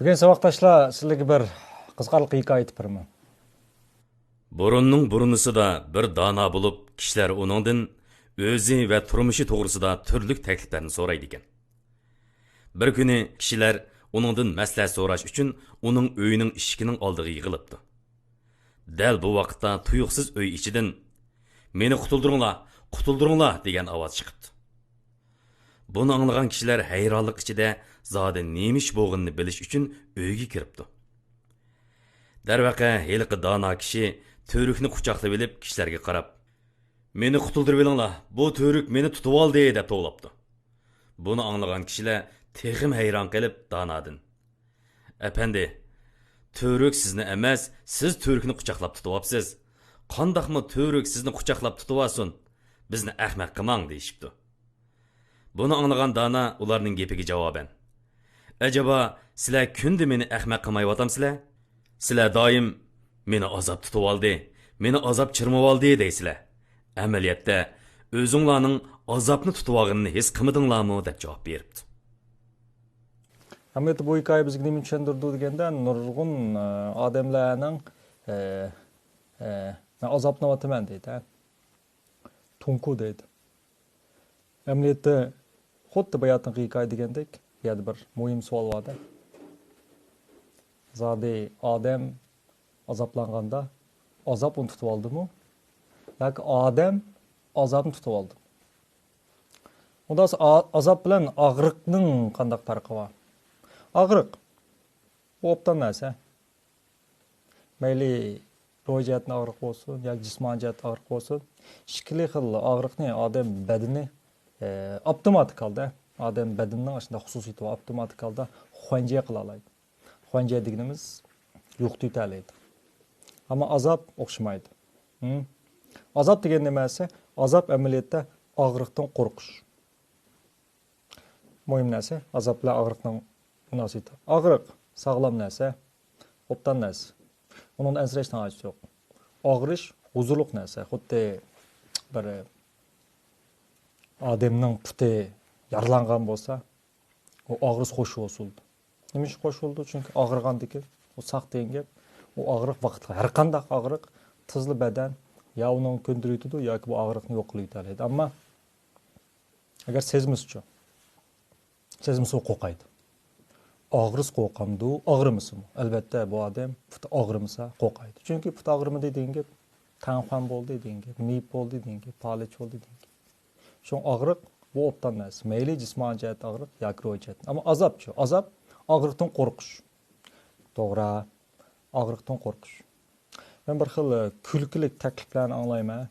Бүгін сабақташылар sizlarga bir qiziqarli hikoya aytib beraman. Burunning burunisi bir dana bo'lib, kishilar uningdan o'zi va turmushi to'g'risida turli takliflarni so'raydi ekan. Bir kuni kishilar uningdan maslahat so'rash uchun uning uyining eshigining oldiga yig'ilibdi. Dal bu vaqtda tuyuqsiz uy ichidan "Meni qutuldiringlar" degan ovoz chiqibdi. Buni anglagan kishilar hayronlik ichida zodi nemish bo'lganini bilish uchun uyga kiribdi. Darvaqa heliqi dana kishi Törükni quchoqlab olib kishilarga qarab, "Meni qutuldirib olinglar, bu törük meni tutib oldi" deb to'g'labdi. Buni anglagan kishilar texim hayron qilib Danadin, "Efendi, törük sizni emas, siz törükni quchoqlab tutib olibsiz. Qandaqmi törük sizni quchoqlab tutib olsin? Bizni ahmoq qilmang" deyishibdi. Buni anglagan Dana ularning gapiga javoban, "Ajaba sizlar kunda meni ahmoq qilmayapsizlar? Sizlar doim meni azob tutib oldi, meni azob chirmab oldi deysizlar. Amaliyotda o'zinglarning azobni tutib olganini his qilmadinglarmi?" deb javob beribdi. Amaliyotda bu hikoya bizga nima tushuntirdi deganda, nurg'un odamlarning azoblanayotman deydi. Tunku deydi. Amaliyotda xuddi bayotning hikoya degandek, bu yerda bir muhim savol bor. Zodi odam azoblanganda azob uni tutib oldimi? Yoki odam azobni tutib oldi? Unda azob bilan og'riqning qanday farqi bor? Og'riq bu obdan narsa. Mayli ro'y jihatdan og'riq bo'lsin, yoki jismoniy jihatdan og'riq bo'lsin, ikki xil og'riqni odam badani avtomatik holda, odam badanining shunday xususiyati bor, avtomatik holda xonja qila oladi. Xonja deganimiz yo'qni yutalaydi. Ama azap o'xshamaydi. Azap degan nimasi? Azap amaliyotda og'riqdan qo'rqish. Muhim narsa, azap bilan og'riqning munosabati. Og'riq sog'lom narsa, obdan narsa. Uning ansirashdan hojati yo'q. Og'rish huzurliq narsa. Xuddi bir odamning puti yaralangan bo'lsa, u og'rish xo'sh bo'ldi. Nima uchun xo'sh bo'ldi? Chunki og'rigandan u saq degan gap. O ağrıq vaqtda har qanday ağrıq tizli badan ya uning ko'ndiriydi yoki bu ağrıqni yo'q qiladi. Ammo agar sezmisichi qo'rqaydi. Og'riq qo'rqamdi, og'rimisimi? Albatta bu odam put og'rimasa qo'rqaydi. Chunki put og'rimidi degan gap tanxon bo'ldi degan gap, miyib bo'ldi degan gap, palach bo'ldi degan gap. Shu og'riq bu obdan narsa. Mayli jismoniy jihat og'riq yoki ruhiy jihat. Ammo azobchi, azob og'riqdan qo'rqish. To'g'ri. Og'riqdan qo'rqish. Men bir xil kulkilik takliflarni anglayman.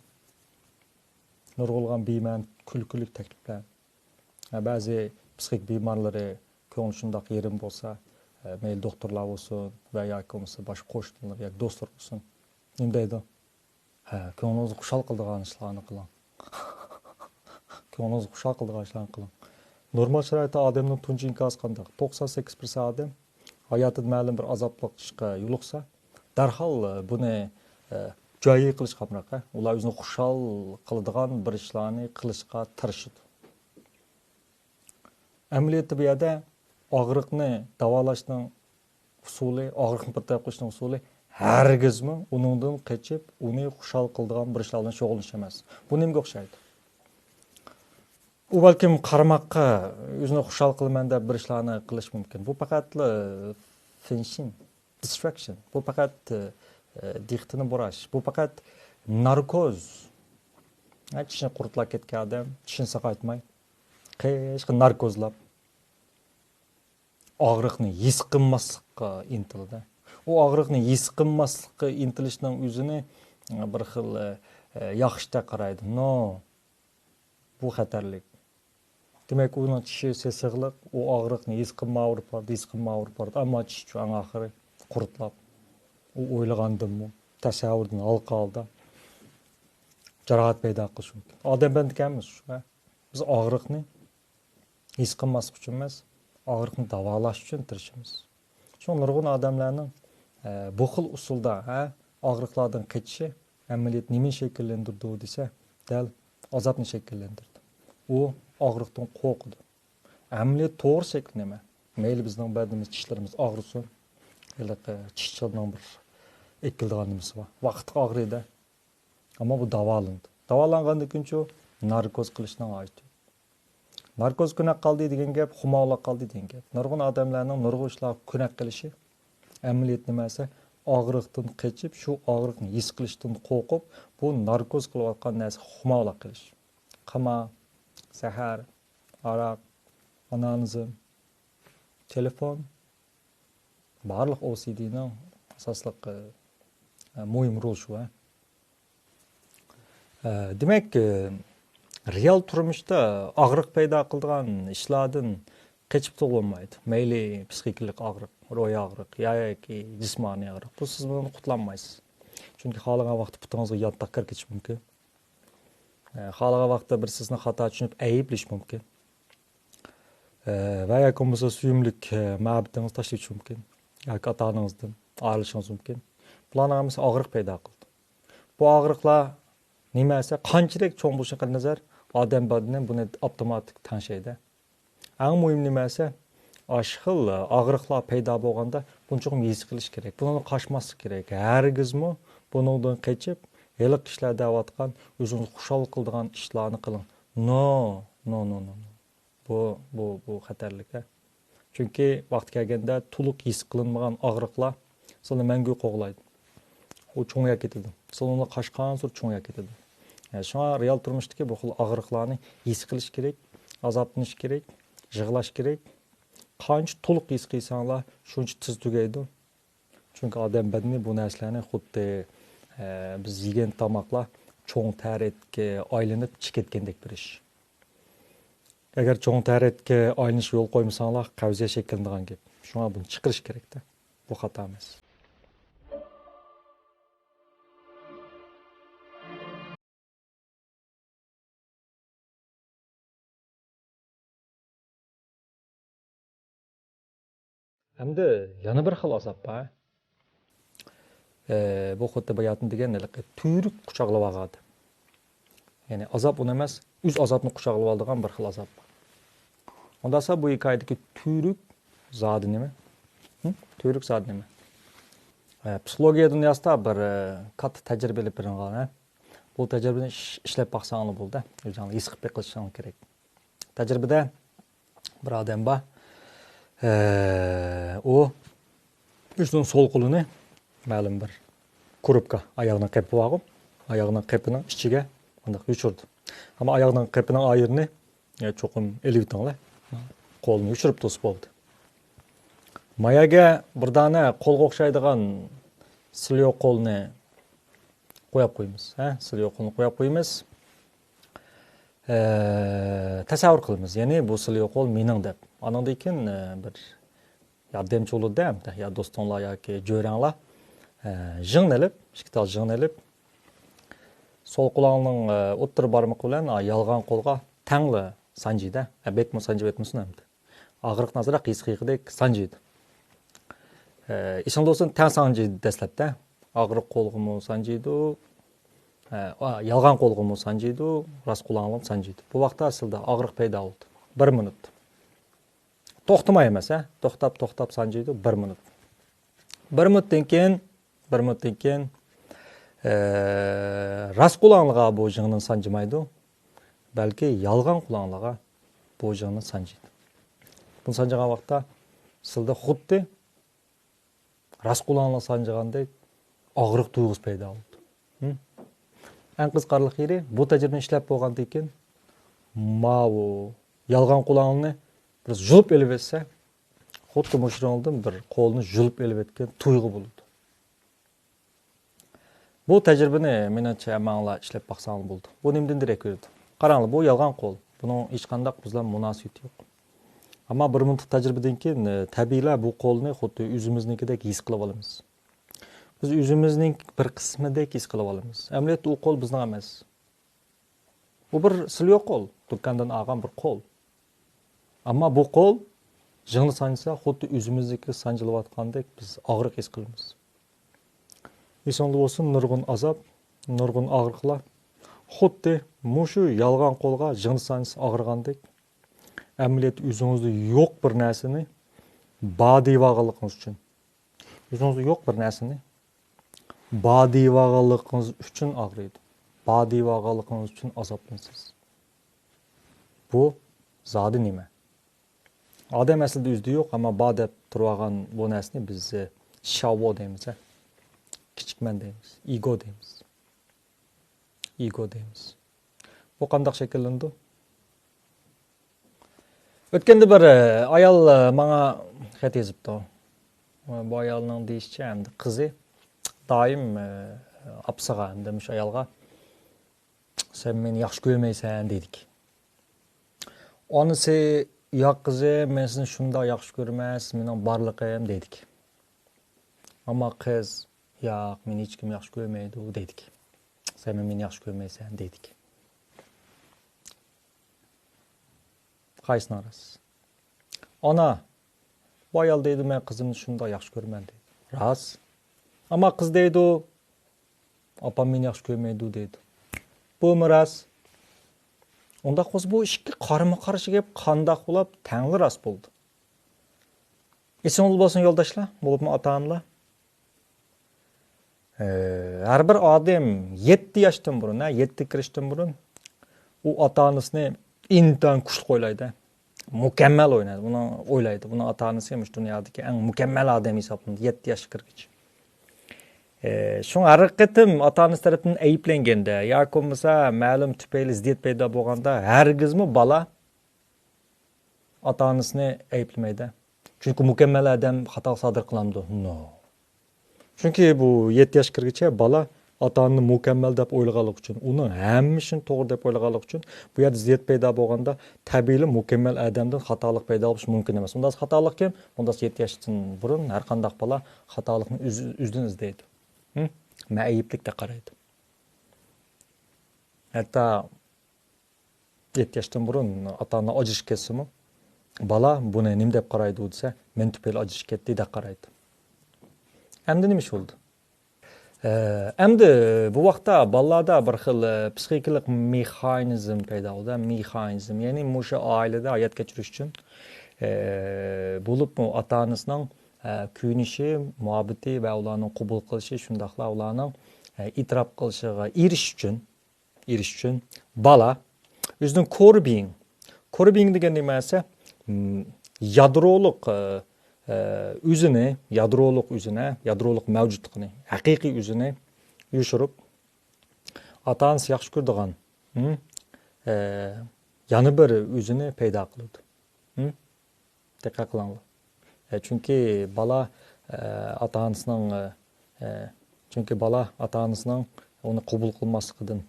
Nurg'ulg'an biyman kulkilik takliflar. Ba'zi psixik bemorlari ko'ngli shundoq yerim bo'lsa, mayli doktorlar bo'lsin va yoki bo'lmasa boshqa qo'shnilar yoki do'stlar bo'lsin. Nima deydi? Ko'nglingizni xushal qiladigan ishlarni qiling. Ko'nglingizni xushal qiladigan ishlarni qiling. Normal sharoitda odamning tunji inkosi qanday? 98% odam hayotida ma'lum bir azobli ishga yo'liqsa, darhol buni joyi qilish qamroq. Ular o'zini xushal qiladigan bir ishlarni qilishga tirishadi. Amaliyotda bu yerda og'riqni davolashning usuli, og'riqni birtay qilishning usuli hargizmi uningdan qochib, uni xushal qiladigan bir ishlar bilan shug'ullanish emas. Bu nimaga o'xshaydi? U balkim qarmoqqa o'zini xushal qilaman deb bir ishlarni qilish mumkin. Bu faqat finishing, distraction. Bu faqat diqqatni bo'rash. Bu faqat narkoz. Tishini quritlab ketgan odam tishini saqaytmay, qishqi narkozlab og'riqni his qilmaslikka intildi. U og'riqni his qilmaslikka intilishning o'zini bir xil yaxshita qaraydi. No. Bu xatarlik. Demek uning tishi sesiqliq, u og'riqni his qilmay bordi, ammo tish cho'ng oxiri quritlab. U o'ylagandimmi, tasavvurdan halqalda jarohat paydo qilish mumkin. Odam bandikamiz shu. Biz og'riqni his qilmaslik uchun emas, og'riqni davolash uchun tirishimiz. Shu nurg'un odamlarning bu xil usulda og'riqlardan qochishi amaliyot nima shakllantirdi desa, dal azobni shakllantirdi. U og'riqdan qo'rqdi. Amaliyot to'g'ri shakli nima? Meyli bizning badimiz, tishlarimiz og'risin. Tish chilning bir ekildigan nimasi bor. Vaqtga og'riydi. Ammo bu davolandi. Davolangandan keyin narkoz qilishning oyti. Narkoz kunak qoldi degan gap, xumoqlik qoldi degan gap. Nurg'un odamlarning nurg'un ishlar kunak qilishi amaliyot nimasi og'riqdan qechib, shu og'riqni his qilishdan qo'rqib, bu narkoz qilayotgan narsa xumoqlik qilish. Qama, sahar, aroq, onanizm, telefon barliq OCD'ning asosliq muhim rol shu. Demak, real turmuşda og'riq paydo qiladigan ishlardan qechib tug'ilmaydi. Mayli psixikalik og'riq, ro'y og'riq yoki jismoniy og'riq. Bu siz bundan qutlanmaysiz. Chunki xohlagan vaqtda putingizga yotda kirib ketish mumkin. Xohlagan vaqtda bir sizni xato tushunib ayblish mumkin. Va yoki bo'lmasa suyumlik muhabbatingizni tashlash mumkin. Yoki ota-onangizdan ayrilishingiz mumkin. Bularning hammasi og'riq paydo qildi. Bu og'riqlar nimasi qanchalik cho'ng bo'lishini qilib nazar odam badani buni avtomatik tanishadi. Eng muhim nimasi ashxil og'riqlar paydo bo'lganda bunchaqam his qilish kerak. Buni qochmaslik kerak. Hargizmi bundan qechib, heliq ishlar davatgan, o'zingizni xushal qiladigan ishlarni qiling. No. Bu xatarlik. Chunki vaqt kelganda to'liq his qilinmagan og'riqlar sizni mangu qo'g'laydi. U cho'ngga ketadi. Sizni qochgan sur cho'ngga ketadi. Shuna real turmushdagi bu xil og'riqlarni his qilish kerak, azoblanish kerak, yig'lash kerak. Qancha to'liq his qilsanglar, shuncha tez tugaydi. Chunki odam badani bu narsalarni xuddi biz yegan tomoqlar cho'ng taratga aylanib chiqayotgandek bir ish. Agar cho'ng taratga aylanish yo'l qo'ymasanglar, qavziya shakllanadigan gap. Shuna buni chiqarish kerakda. Bu xato emas. Hamda yana bir xil azob bor. Bu xuddi bayatın degan tuyruq quchoqlab oladi. Ya'ni azob uni emas, o'z azobni quchoqlab oladigan bir xil azob bor. Ondasa bu hikoyadagi tuyruq zodi nima? Tuyruq zodi nima? Psixologiya dunyosida bir katta tajriba olib berilgan. Bu tajribani ishlab baqsangiz bo'ldi. O'zingiz his qilib qilishingiz kerak. Tajribada bir odam bor. O o'zining so'l qo'lini ma'lum bir kurubka oyog'ining qepib olib, oyog'ining qepining ichiga bunday yushirdi. Ammo oyog'ining qepining ayirini cho'qim elib o'tinglar. Qo'lni yushirib to'sib oldi. Mayaga bir dona qo'lga o'xshaydigan silyo qo'lni qo'yib qo'yamiz. Silyo qo'lni qo'yib qo'yamiz. Tasavvur qilamiz. Ya'ni bu silyo qo'l mening deb. Anandan keyin bir yordamchi bo'ladi hamda ya do'stonlar yoki jo'ranglar jing'nilib, ishqital jing'nilib so'l quloqning o'ttir barmoq bilan yalg'on qo'lga tangli sanjiydi. Betmo sanjib etmasin hamda. Og'riq nazaraq his qilgidek sanjiydi. Ishing bo'lsin tang sanjiydi dastlabda. Og'riq qo'lg'imi sanjiydi. Yalg'on qo'lg'imi sanjiydi, rost quloqim sanjiydi. Bu vaqtda aslida og'riq paydo bo'ldi. 1 minut. To'xtamay emas, to'xtab sanjiydi 1 minut. 1 minutdan keyin rost quloqliga bu jing'ni sanjimaydi, balki yalg'on quloqliga bu jing'ni sanjiydi. Bunu sanjigan vaqtda sizda xuddi rost quloqliga sanjigandek og'riq tuyg'usi paydo bo'ldi. Eng qiziqarli yeri bu tajribani ishlab bo'lgandan keyin bu yalg'on quloqni bir julib elib etsa, xuddi mushroqdan bir qo'lni julib elib etgan tuyg'u bo'ladi. Bu tajribani menimcha hammalar ishlab baqsangiz bo'ldi. Bu nimdan darak berdi? Qaranglar, bu yalg'on qo'l. Buning hech qanday bizlar munosabati yo'q. Ammo 1 minut tajribadan keyin tabiiylar bu qo'lni xuddi o'zimiznikidek his qilib olamiz. Biz o'zimizning bir qismidek his qilib olamiz. Amaliyotda u qo'l bizning emas. Bu bir silyo qo'l, do'kondan olgan bir qo'l. Ammo bu qo'l jing'ni sanjisa, xuddi o'zimizniki sanjilayotgandek biz og'riq his qilamiz. Esonli bo'lsin, nurg'un azob, nurg'un og'riqlar xuddi mushu yalg'on qo'lga jing'ni sanjisa og'rigandek amaliyot o'zingizda yo'q bir narsani Ba deyvağılıqınız üçün. Özünüzdə yox bir nərsini. Ba deyvağılıqınız üçün ağrıydı. Ba deyvağılıqınız üçün azaplanırsınız. Bu zadı nima? Adam əslində üzdə yox, amma ba deb turğan bu nərsini biz şavo deyimiz. Kiçik mən deyimiz. Ego deyimiz. Ego deyimiz. Bu qandaq şəkilləndi? Ötkəndə bir ayal mənə xət yazıbdı. Bu ayalның deyişçə həm də qızı daim apsağa həm demiş ayalğa sen meni yaxşı görməysən dedik. Onысы yoq qızım men seni şunda yaxşı görməz, mening barlığım dedik. Amma qız yoq meni hech kim yaxşı görməydi dedik. Sen meni yaxşı görməysən dedik. Qaysını arasız? Ana, bu ayal deydi mən qızımı şunda yaxşı görmən deydi. Ras. Amma qız deydi o, apam meni yaxşı görməydi deydi. Bu mu ras? Onda qoz bu ikki qarama qarşı gap qandaq bo'lib tangli ras bo'ldi. Esin bo'lsin yo'ldoshlar, bo'libmi ota-onalar? Har bir odam 7 yoshdan burun, 7 kirishdan burun u ota-onasini intan kuchli o'ylaydi. Mukammal o'ynaydi. Buni o'ylaydi. Buni ota-onasi ham dunyodagi eng mukammal odam hisoblanadi 7 yoshga kirgach. Şun haqiqatim ota-onasi tarafından ayıplanganda yoki bo'lmasa ma'lum tufayli ziddiyat paydo bo'lganda hargizmi bola ota-onasini ayblamaydi. Chunki mukammal odam xato sodir qilamdi. No. Chunki bu 7 yoshga kirgacha bola ota-onani mukammal deb o'ylaganlik uchun, uni hammashini to'g'ri deb o'ylaganlik uchun bu yerda ziddiyat paydo bo'lganda tabiiy mukammal odamdan xatolik paydo bo'lishi mumkin emas. Undan xatolik kim? Undan 7 yoshdan burun har qanday bola xatolikni o'zidan izlaydi. Ma'ayiblikda qaraydi. Hatto 7 yoshdan burun ota-ona ajrashib ketsimi, bola buni nima deb qaraydi desa, men tufayli ajrashib ketdi deb qaraydi. Endi nima ish bo'ldi? Endi bu vaqtda bolalarda bir xil psixikalik mexanizm paydo bo'ldi. Mexanizm, ya'ni o'sha oilada hayot kechirish uchun bo'lib ota-onasining kuyinishi, muhabbati va ularning qabul qilishi, shundaqla ularning e'tirof qilishiga erish uchun bola o'zining core being degan nima esa yadroliq yadroliq mavjudligini, haqiqiy o'zini yushirib ota-onasi yaxshi ko'radigan yana bir o'zini paydo qiladi. Diqqat qilinglar. Çünkü bala ata-onasining onu qabul qilmasligidan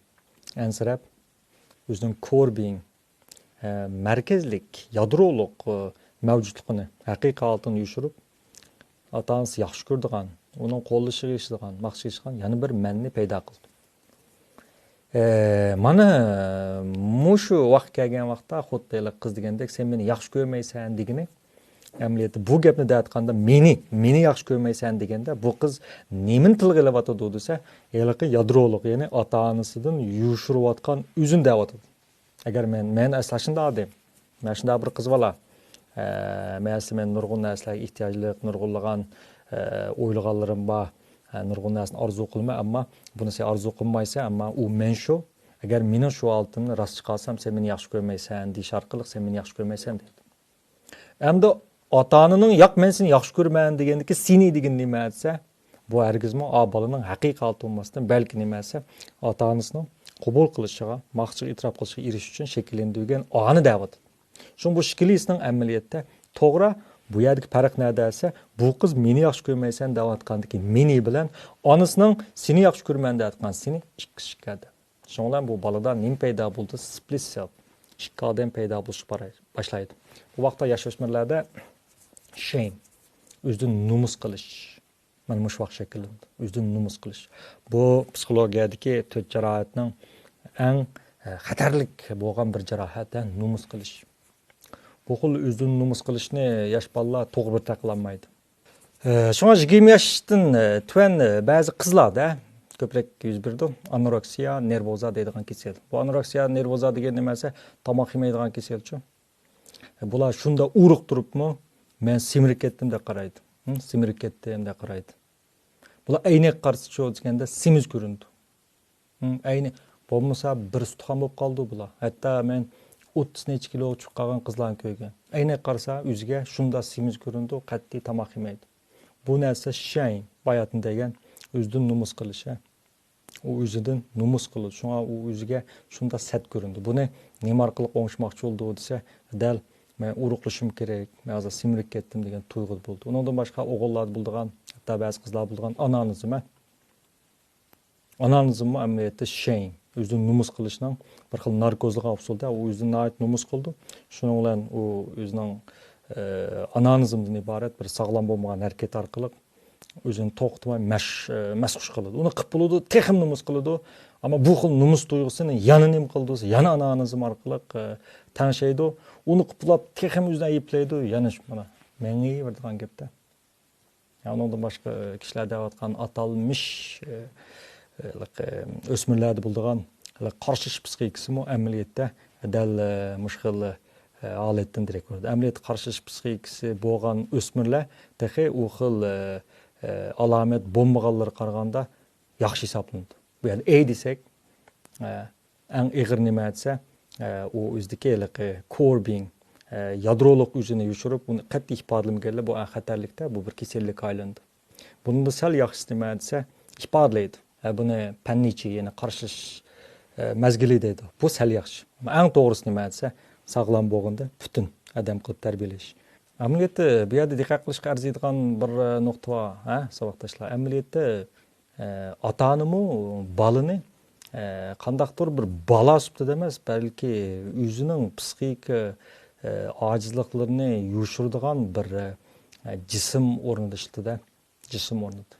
ansirab o'zining core being markazlik yadroliq mavjudligini haqiqiy holatini yushirib ota-onasi yaxshi ko'radigan, uning qo'llashiga ishlaydigan, maqsadga ishlaydigan yana bir manni paydo qildi. Mana shu vaqt kelgan vaqtda xuddi qiz degandek sen meni yaxshi ko'rmaysan degani Əməliyyatda bu gapni deyotganda meni yaxshi ko'rmaysan deganda bu qiz nemin tilga ilyapti desa, yaqin yadroliq, ya'ni ota-onasidan yushirayotgan o'zini deyapti. Agar men aslashimda odam, men shunday bir qiz bola, men nurg'un narsalarga ehtiyojli, nurg'unlagan o'ylaganlarim bor, nurg'un narsani orzu qilma, ammo buni sen orzu qilmaysan, ammo u men shu. Agar mening shu holtimni rost chiqarsam, sen meni yaxshi ko'rmaysan deyish orqali sen meni yaxshi ko'rmaysan deydi. Endi ota-onaning yo'q men seni yaxshi ko'rman degandiki seni degan nima desa, bu hargizmi bolaning haqiqiy holati bo'lmasdan, balki nima desa, ota-onasining qabul qilishiga, maqsadga e'tirof qilishiga erishish uchun shakllantirilgan ona da'vat. Shun bu shaklisning amaliyotda to'g'ri bu yerdagi farq nada desa, bu qiz meni yaxshi ko'rmaysan deyotgandiki, meni bilan onasining seni yaxshi ko'rman deyotgan seni ikki shikada. Shundan bu balada nim paydo bo'ldi, split self. Ikki odam paydo bo'lish boshlaydi. Bu vaqtda yosh o'smirlarda shame, o'zidan numus qilish, mana shu vaqt shakllandi. O'zidan numus qilish. Bu psixologiyadagi 4 jarohatning eng xatarlik bo'lgan bir jarohatdan numus qilish. Bu xil o'zidan numus qilishni yosh bolalar to'g'ri bir taqlanmaydi. Shunga 20 yoshdan tuan ba'zi qizlarda ko'plak yuz berdi. Anoreksiya nervoza deydigan kasal. Bu anoreksiya nervoza degan nima esa tomoq yemaydigan kasalchi. Bular shunda uruq turibmi, men simirib ketdim deb qaraydi. Simirib ketdim deb qaraydi. Bular aynek qarshi deganda semiz ko'rindi. Ayni bo'lmasa bir sutxan bo'lib qoldi bular. Hatto men 30 necha kilo chiqib qolgan qizlarni ko'rgan. Aynek qarsa o'ziga shunda semiz ko'rindi, qat'iy tomoq yemaydi. Bu narsa shame, bayatın degan o'zidan numus qilish. U o'zidan numus qiladi. Shunga u o'ziga shunda sat ko'rindi. Buni nima orqali o'ngishmoqchi bo'ldi desa, dal men uruqlashim kerak, men hozir simirib ketdim degan tuyg'u bo'ldi. Undan boshqa o'g'illar bo'ldigan, hatto ba'zi qizlar bo'ldigan analizm. Analizmni amaliyotda shame, o'zidan numus qilishning bir xil narkozliq usulda u o'zidan ait numus qildi. Shuning bilan u o'zining analizmdan iborat bir sog'lom bo'lmagan harakat orqali o'zini to'xtamay mashq qiladi. Uni qilib bo'ladi, texim numus qiladi. Ammo bu xil numus tuyg'usini yana nima qildi, yana analizm orqali tanishaydi. Uni qiplab texim o'zini ayiblaydi, yana mana menga berdigan gapda. Yani ondan boshqa kishilar deyotgan atalmış o'smirlarda bo'lgan qarshish psixikasi mu amaliyotda dal mushkil holatdan direkt ko'radi. Amaliyot qarshish psixikasi bo'lgan o'smirlar dahi u xil alomat bo'lmaganlar qaraganda yaxshi hisoblanadi. Bu yerda ey desak, eng ig'ir nima desa, u o'zidagi corbing yadroliq o'zini yushirib, uni qat'iy ifodalamaganlar bu xatarlikda, bu bir kasallikka aylandi. Bunda sal yaxshi nima desa, ifodalaydi. Buni pannichi, ya'ni qarshish mazgili deydi. Bu sal yaxshi. Eng to'g'risi nima desa, sog'lom bo'lganda butun odam qilib tarbiyalash. Amaliyotda bu yerda diqqat qilishga arziydigan bir nuqta bor, saboqdoshlar. Amaliyotda ota-onami balani qandaqdir bir balo sifatida emas, balki o'zining psixik ojizliklarini yushiradigan bir jism o'rnida ishlatadi. Jism o'rnida.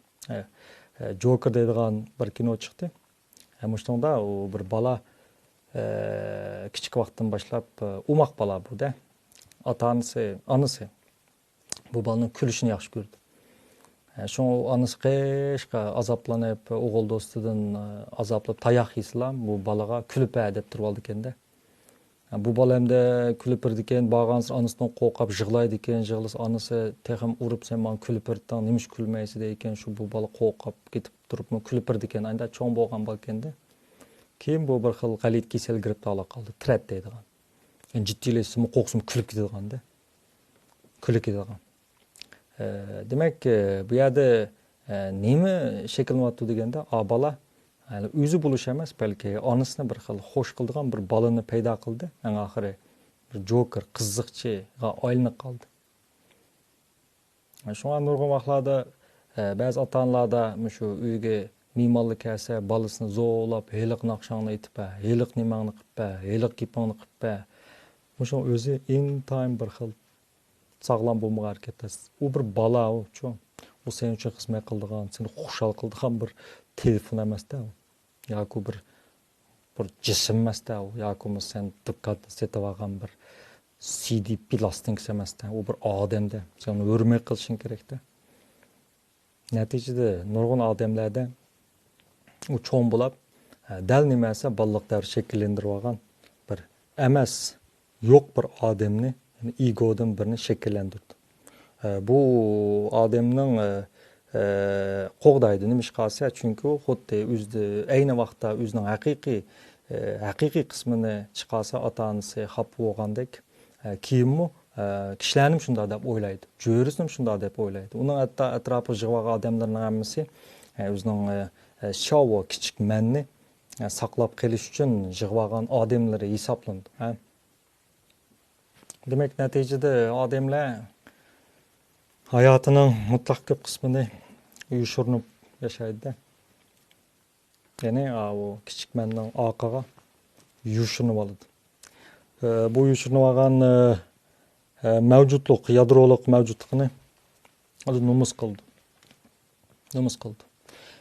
Joker deydigan bir kino chiqdi. Mushunda u bir bala kichik vaqtdan boshlab umoq bala bu-da. Ota-onasi, onasi bu balaning kulishini yaxshi ko'rdi. Şu anısı qishqa azaplanib, o'g'il do'stidan azoblab tayoq yeslam, bu balaga kulib deb turib oldi ekanda. Bu bola hamda kulib turdi ekan, bag'ans onasidan qo'rqib yig'laydi ekan, yig'las onasi texim urib sen men kulib turdan, nimish kulmaysiz ekan, shu bu bola qo'rqib ketib turib kulib turdi ekan, anda cho'ng bo'lgan bol ekanda. Keyin bu bir xil g'alit kasal kirib to'la qoldi, trat deydigan. Yani jiddiylasimi, qo'rqsim kulib ketadigan-da. Kulib ketadigan. Demek bu yerda nima shakllanyapti deganda, bola o'zi bo'lish emas, balki onasini bir xil xo'sh qildigan bir balani paydo qildi. Eng oxiri bir joker, qiziqchiga aylanib qoldi. Shunga nurg'un vaqtlarda ba'zi ota-onalarda shu uyga mehmonlik kelsa, bolasini zo'rlab, heliq naqshangni aytib, heliq nimangni qilib, heliq gapingni qilib, shu o'zi intayin bir xil sağlam bo'lmagan harakatlar. U bir bala u-chu. U sening uchun xizmat qildigan, seni xushal qildigan bir telefon emas-da. Yoki bir jism emas-da, yoki sen diqqatni setib olgan bir CD plastik emas-da. U bir odamda. Sen uni hurmat qilishing kerak-da. Natijada nurg'un odamlarda u cho'ng bo'lib, dal nimasi balliq davr shakllantirib olgan bir emas, yo'q bir odamni egodan birini shakllantirdi. Bu odamning qo'g'daydi nima ish qilsa, chunki u xuddi o'zi ayni vaqtda o'zining haqiqiy qismini chiqarsa ota-onasi xap bo'lgandek, kiyimmi kishilarni shunday deb o'ylaydi. Jo'risini shunday deb o'ylaydi. Uning hatto atrofiga yig'ilgan odamlarning hammasi o'zining shovo kichik manni saqlab qolish uchun yig'ilgan odamlar hisoblandi. Demek neticede adamlar hayatının mutlak köp kısmını uyuşturup yaşaydı. Yani o küçük menden arkaga uyuşturup aldı. Bu uyuşturup algan mevcutluk, yadroluk mevcutlukını adı numus kıldı. Numus kıldı.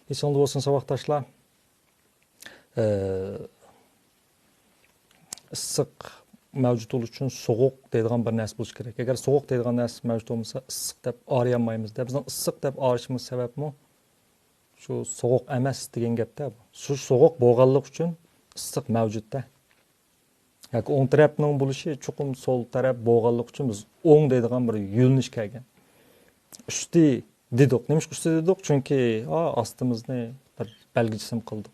İnsanlı olsun sabahtaşlar ıssık mevcut oluş için soğuk deydigan bir narsa bo'lishi kerak. Agar soğuk deydigan narsa mevcut bo'lmasa, issiq deb ağrıyamaymiz da. Bizning issiq deb ağrışimiz sababmi? Shu soğuk emas degan gapda bu. Shu soğuk bo'lganlik uchun issiq mavjudda. yoki o'ng tarafning bo'lishi chuqur so'l taraf bo'lganlik uchun biz o'ng deydigan bir yo'linish kelgan. Usti dedik. Nima usti dedik? Chunki ostimizni bir belgisim qildik.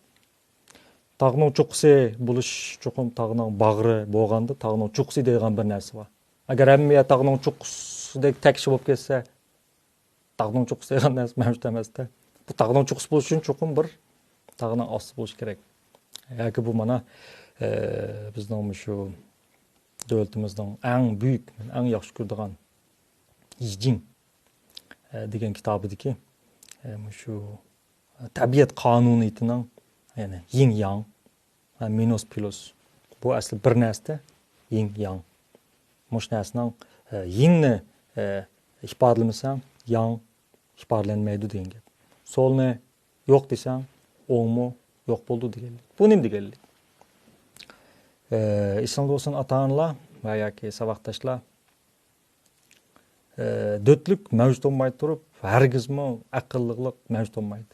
Tağның cho'qqisi bo'lish chuqur tağның bag'ri bo'lganda tağның cho'qqisi degan bir narsa bor. Agar hamma tağның cho'qqisidek takshi bo'lib ketsa, tağның cho'qqisi degan narsa mavjud emasda. Bu tağның cho'qqisi bo'lish uchun chuqur bir tağның osti bo'lish kerak. Yoki bu mana bizning shu davlatimizning eng buyuk, eng yaxshi ko'radigan Yijing degan kitobidagi shu tabiat qonuniyatining yani yin yang va minus plus bu asli bir narsa yin yang. Mush narsaning yingni ifodalamasa yang ifodalanmaydi degan gap. Solni yo'q desang, o'ngmi yo'q bo'ldi deganlik. Bu nima deganlik? İslam bo'lsin ota-onalar va yoki saboqdoshlar dötlük mavjud bo'lmay turib, hargizmi aqllilik mavjud bo'lmaydi.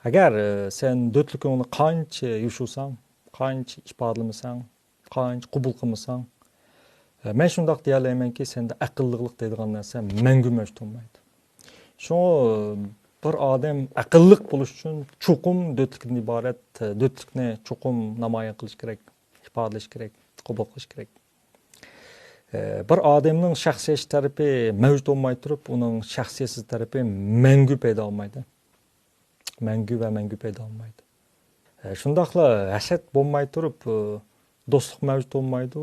Agar sen dötlükni qancha yushusang, qancha ifodalamasang, qancha qabul qilmasang, men shundoq deya olamanki, senda aqllilik deydigan narsa mangu mavjud bo'lmaydi. Shu bir odam aqlliq bo'lish uchun chuqum dötlükdan iborat, dötlükni chuqum namoyon qilish kerak, ifodalash kerak, qabul qilish kerak. Bir odamning shaxsiyat tarafi mavjud bo'lmay turib, uning shaxsiyatsiz tarafi mangu paydo bo'lmaydi. Mangu va mangu paydo bo'lmaydi. Shundoqla hasad bo'lmay turib, do'stlik mavjud bo'lmaydi,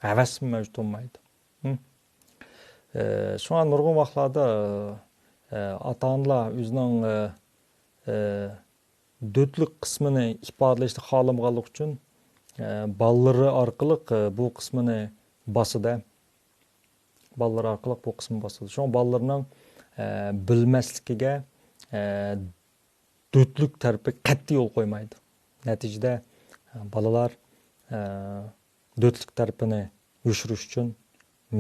havas mavjud bo'lmaydi. Shu an nurg'un vaqtlarda ota-onalar o'zining dötlük qismini ifodalashni xohlamaganlik uchun balları orqali bu qismini basida. Ballar orqali bu qismni basidi. Shu ballarning bilmasligiga dötlük tarafi qat'iy yo'l qo'ymaydi. Natijada balalar dötlük tarafini yushirish uchun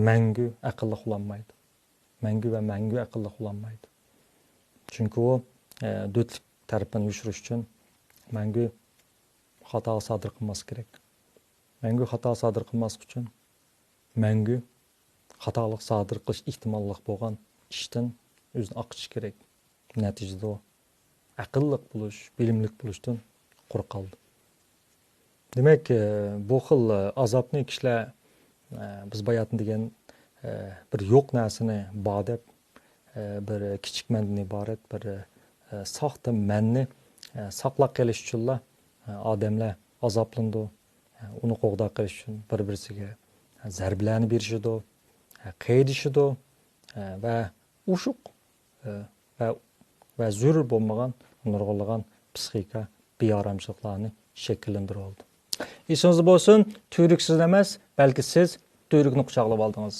mangu aqlli qo'llanmaydi. Mangu va mangu aqlli qo'llanmaydi. Chunki u dötlük tarafini yushirish uchun mangu xato sodir qilmas kerak. Mangu xato sodir qilmas uchun mangu xatolik sodir qilish ehtimolli bo'lgan ishdan o'zini oqitish kerak. Natijada u aqlli bo'lish, bilimli bo'lishdan quruq qoldi. Demak, bu xil azobni kishilar biz bayatın degan bir yo'q narsani bor deb bir kichik mandan iborat bir soxta manni saqlab qolish uchunlar odamlar azoblandi. Uni qo'g'da qilish uchun bir-birisiga zarbalarni berishidi, qaydishidi va ushuq va zarur bo'lmagan nurg'unlagan psixika beoramchiliklarni shakllantirib oldi. Esingizda bo'lsin, tuyruksiz emas, balki siz tuyrukni quchoqlab oldingiz.